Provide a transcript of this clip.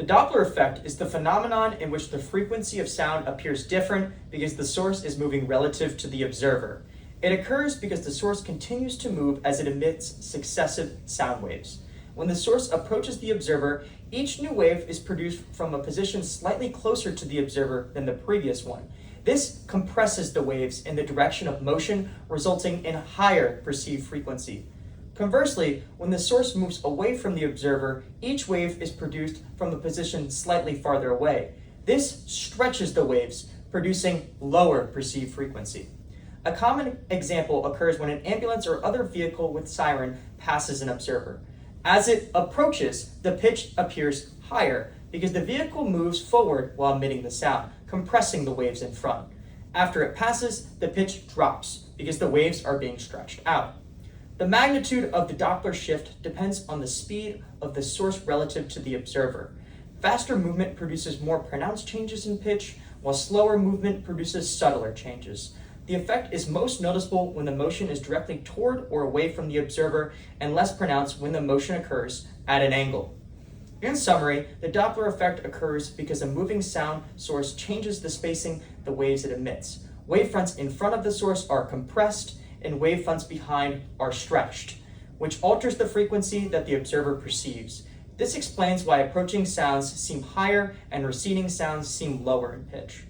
The Doppler effect is the phenomenon in which the frequency of sound appears different because the source is moving relative to the observer. It occurs because the source continues to move as it emits successive sound waves. When the source approaches the observer, each new wave is produced from a position slightly closer to the observer than the previous one. This compresses the waves in the direction of motion, resulting in higher perceived frequency. Conversely, when the source moves away from the observer, each wave is produced from the position slightly farther away. This stretches the waves, producing lower perceived frequency. A common example occurs when an ambulance or other vehicle with siren passes an observer. As it approaches, the pitch appears higher because the vehicle moves forward while emitting the sound, compressing the waves in front. After it passes, the pitch drops because the waves are being stretched out. The magnitude of the Doppler shift depends on the speed of the source relative to the observer. Faster movement produces more pronounced changes in pitch, while slower movement produces subtler changes. The effect is most noticeable when the motion is directly toward or away from the observer, and less pronounced when the motion occurs at an angle. In summary, the Doppler effect occurs because a moving sound source changes the spacing the waves it emits. Wavefronts in front of the source are compressed, and wavefronts behind are stretched, which alters the frequency that the observer perceives. This explains why approaching sounds seem higher and receding sounds seem lower in pitch.